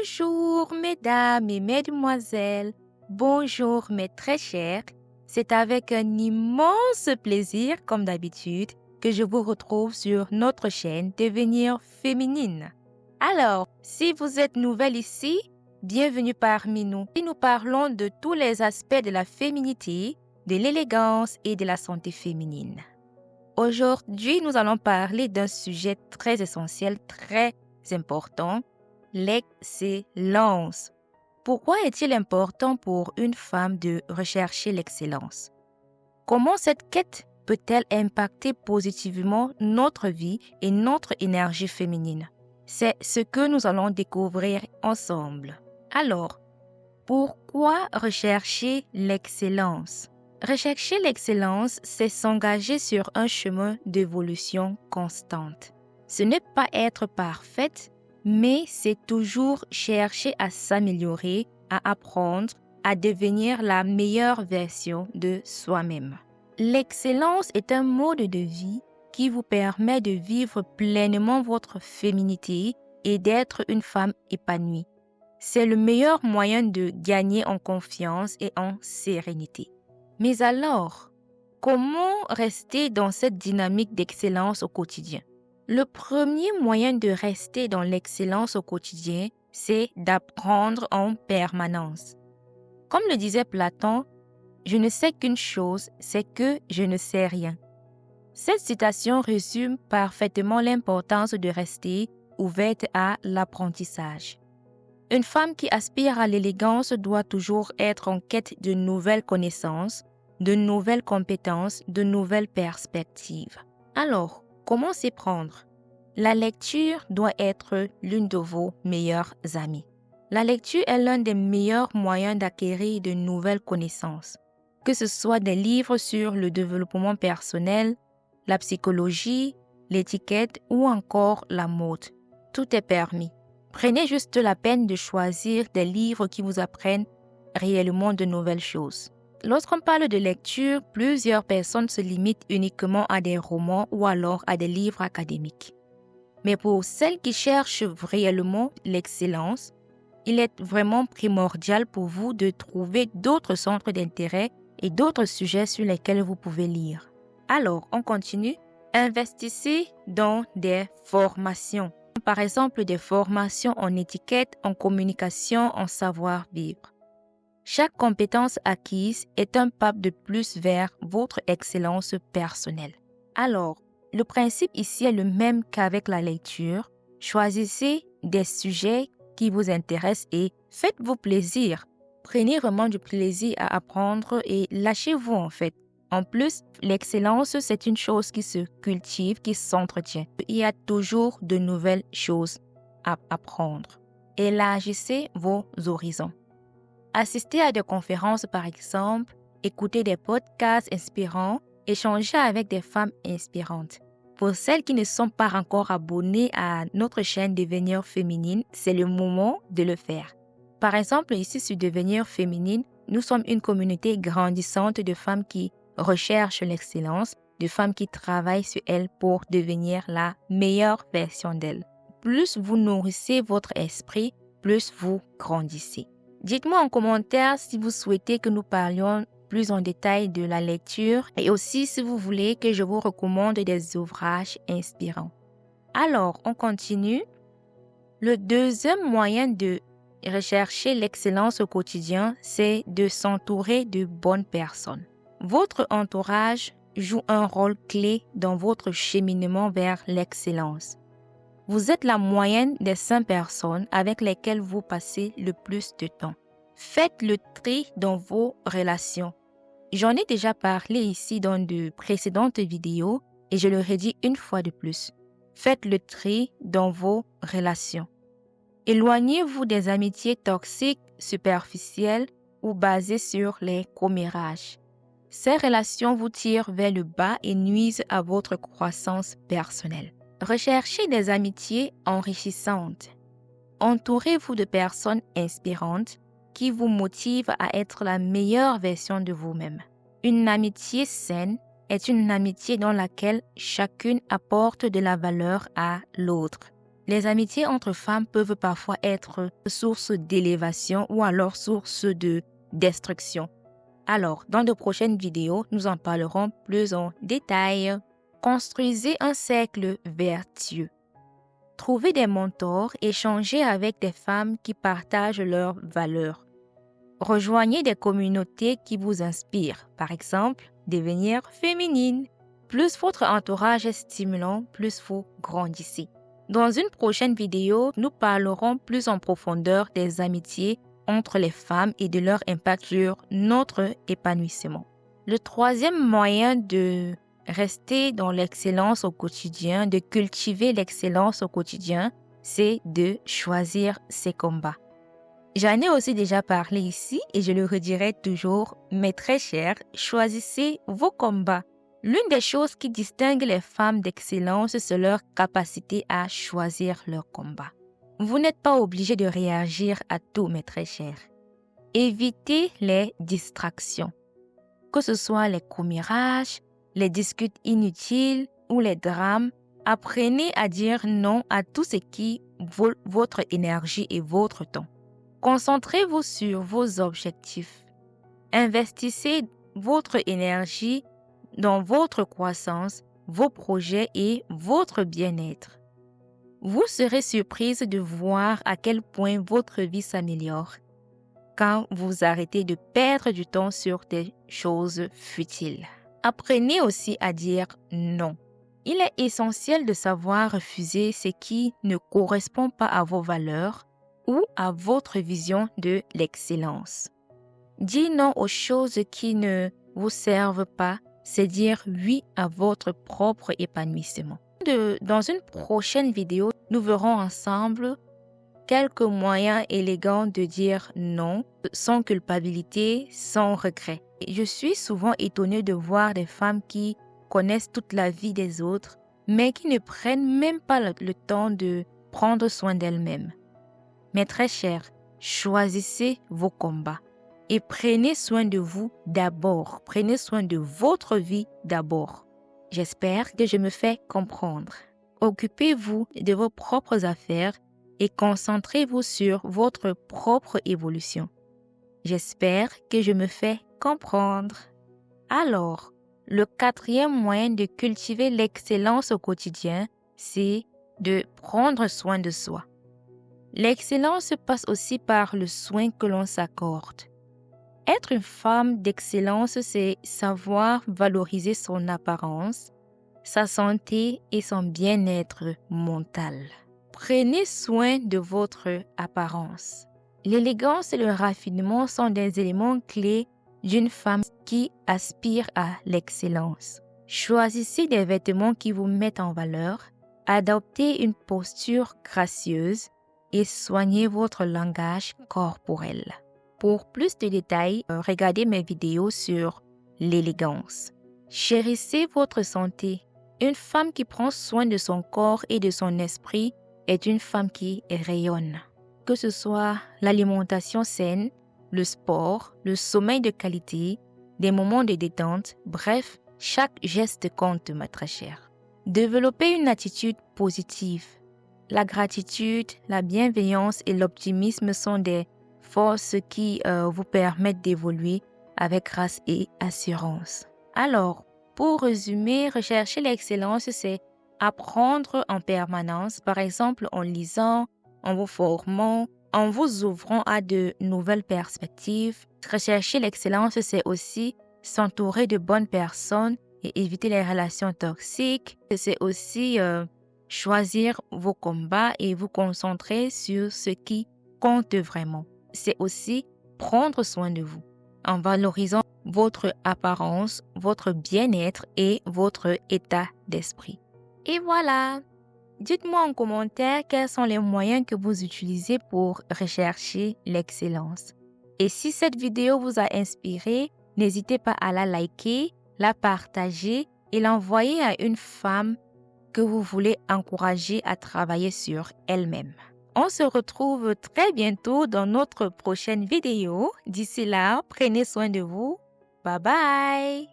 Bonjour mesdames et mesdemoiselles, bonjour mes très chers. C'est avec un immense plaisir, comme d'habitude, que je vous retrouve sur notre chaîne Devenir féminine. Alors, si vous êtes nouvelle ici, bienvenue parmi nous. Et nous parlons de tous les aspects de la féminité, de l'élégance et de la santé féminine. Aujourd'hui, nous allons parler d'un sujet très essentiel, très important, l'excellence. Pourquoi est-il important pour une femme de rechercher l'excellence? Comment cette quête peut-elle impacter positivement notre vie et notre énergie féminine? C'est ce que nous allons découvrir ensemble. Alors, pourquoi rechercher l'excellence? Rechercher l'excellence, c'est s'engager sur un chemin d'évolution constante. Ce n'est pas être parfaite, mais c'est toujours chercher à s'améliorer, à apprendre, à devenir la meilleure version de soi-même. L'excellence est un mode de vie qui vous permet de vivre pleinement votre féminité et d'être une femme épanouie. C'est le meilleur moyen de gagner en confiance et en sérénité. Mais alors, comment rester dans cette dynamique d'excellence au quotidien? Le premier moyen de rester dans l'excellence au quotidien, c'est d'apprendre en permanence. Comme le disait Platon, « Je ne sais qu'une chose, c'est que je ne sais rien ». Cette citation résume parfaitement l'importance de rester ouverte à l'apprentissage. Une femme qui aspire à l'élégance doit toujours être en quête de nouvelles connaissances, de nouvelles compétences, de nouvelles perspectives. Alors, comment s'y prendre? La lecture doit être l'une de vos meilleures amies. La lecture est l'un des meilleurs moyens d'acquérir de nouvelles connaissances, que ce soit des livres sur le développement personnel, la psychologie, l'étiquette ou encore la mode. Tout est permis. Prenez juste la peine de choisir des livres qui vous apprennent réellement de nouvelles choses. Lorsqu'on parle de lecture, plusieurs personnes se limitent uniquement à des romans ou alors à des livres académiques. Mais pour celles qui cherchent réellement l'excellence, il est vraiment primordial pour vous de trouver d'autres centres d'intérêt et d'autres sujets sur lesquels vous pouvez lire. Alors, on continue. Investissez dans des formations. Par exemple, des formations en étiquette, en communication, en savoir-vivre. Chaque compétence acquise est un pas de plus vers votre excellence personnelle. Alors, le principe ici est le même qu'avec la lecture. Choisissez des sujets qui vous intéressent et faites-vous plaisir. Prenez vraiment du plaisir à apprendre et lâchez-vous en fait. En plus, l'excellence, c'est une chose qui se cultive, qui s'entretient. Il y a toujours de nouvelles choses à apprendre. Élargissez vos horizons. Assistez à des conférences par exemple, écoutez des podcasts inspirants, échangez avec des femmes inspirantes. Pour celles qui ne sont pas encore abonnées à notre chaîne Devenir féminine, c'est le moment de le faire. Par exemple, ici sur Devenir féminine, nous sommes une communauté grandissante de femmes qui recherchent l'excellence, de femmes qui travaillent sur elles pour devenir la meilleure version d'elles. Plus vous nourrissez votre esprit, plus vous grandissez. Dites-moi en commentaire si vous souhaitez que nous parlions plus en détail de la lecture et aussi si vous voulez que je vous recommande des ouvrages inspirants. Alors, on continue. Le deuxième moyen de rechercher l'excellence au quotidien, c'est de s'entourer de bonnes personnes. Votre entourage joue un rôle clé dans votre cheminement vers l'excellence. Vous êtes la moyenne des 5 personnes avec lesquelles vous passez le plus de temps. Faites le tri dans vos relations. J'en ai déjà parlé ici dans de précédentes vidéos et je le redis une fois de plus. Faites le tri dans vos relations. Éloignez-vous des amitiés toxiques, superficielles ou basées sur les commérages. Ces relations vous tirent vers le bas et nuisent à votre croissance personnelle. Recherchez des amitiés enrichissantes. Entourez-vous de personnes inspirantes qui vous motivent à être la meilleure version de vous-même. Une amitié saine est une amitié dans laquelle chacune apporte de la valeur à l'autre. Les amitiés entre femmes peuvent parfois être source d'élévation ou alors source de destruction. Alors, dans de prochaines vidéos, nous en parlerons plus en détail. Construisez un cercle vertueux. Trouvez des mentors, échangez avec des femmes qui partagent leurs valeurs. Rejoignez des communautés qui vous inspirent, par exemple, devenir féminine. Plus votre entourage est stimulant, plus vous grandissez. Dans une prochaine vidéo, nous parlerons plus en profondeur des amitiés entre les femmes et de leur impact sur notre épanouissement. Le troisième moyen de rester dans l'excellence au quotidien, de cultiver l'excellence au quotidien, c'est de choisir ses combats. J'en ai aussi déjà parlé ici et je le redirai toujours, mes très chers, choisissez vos combats. L'une des choses qui distingue les femmes d'excellence, c'est leur capacité à choisir leurs combats. Vous n'êtes pas obligé de réagir à tout, mes très chers. Évitez les distractions, que ce soit les commérages, les disputes inutiles ou les drames. Apprenez à dire non à tout ce qui vole votre énergie et votre temps. Concentrez-vous sur vos objectifs. Investissez votre énergie dans votre croissance, vos projets et votre bien-être. Vous serez surprise de voir à quel point votre vie s'améliore quand vous arrêtez de perdre du temps sur des choses futiles. Apprenez aussi à dire non. Il est essentiel de savoir refuser ce qui ne correspond pas à vos valeurs ou à votre vision de l'excellence. Dire non aux choses qui ne vous servent pas, c'est dire oui à votre propre épanouissement. Dans une prochaine vidéo, nous verrons ensemble quelques moyens élégants de dire non sans culpabilité, sans regret. Je suis souvent étonnée de voir des femmes qui connaissent toute la vie des autres, mais qui ne prennent même pas le temps de prendre soin d'elles-mêmes. Mes très chers, choisissez vos combats et prenez soin de vous d'abord. Prenez soin de votre vie d'abord. J'espère que je me fais comprendre. Occupez-vous de vos propres affaires et concentrez-vous sur votre propre évolution. J'espère que je me fais comprendre. Alors, le quatrième moyen de cultiver l'excellence au quotidien, c'est de prendre soin de soi. L'excellence passe aussi par le soin que l'on s'accorde. Être une femme d'excellence, c'est savoir valoriser son apparence, sa santé et son bien-être mental. Prenez soin de votre apparence. L'élégance et le raffinement sont des éléments clés d'une femme qui aspire à l'excellence. Choisissez des vêtements qui vous mettent en valeur, adoptez une posture gracieuse et soignez votre langage corporel. Pour plus de détails, regardez mes vidéos sur l'élégance. Chérissez votre santé. Une femme qui prend soin de son corps et de son esprit est une femme qui rayonne. Que ce soit l'alimentation saine, le sport, le sommeil de qualité, des moments de détente, bref, chaque geste compte, ma très chère. Développez une attitude positive. La gratitude, la bienveillance et l'optimisme sont des forces qui vous permettent d'évoluer avec grâce et assurance. Alors, pour résumer, rechercher l'excellence, c'est apprendre en permanence, par exemple en lisant, en vous formant, en vous ouvrant à de nouvelles perspectives. Rechercher l'excellence, c'est aussi s'entourer de bonnes personnes et éviter les relations toxiques. C'est aussi choisir vos combats et vous concentrer sur ce qui compte vraiment. C'est aussi prendre soin de vous en valorisant votre apparence, votre bien-être et votre état d'esprit. Et voilà! Dites-moi en commentaire quels sont les moyens que vous utilisez pour rechercher l'excellence. Et si cette vidéo vous a inspiré, n'hésitez pas à la liker, la partager et l'envoyer à une femme que vous voulez encourager à travailler sur elle-même. On se retrouve très bientôt dans notre prochaine vidéo. D'ici là, prenez soin de vous. Bye bye!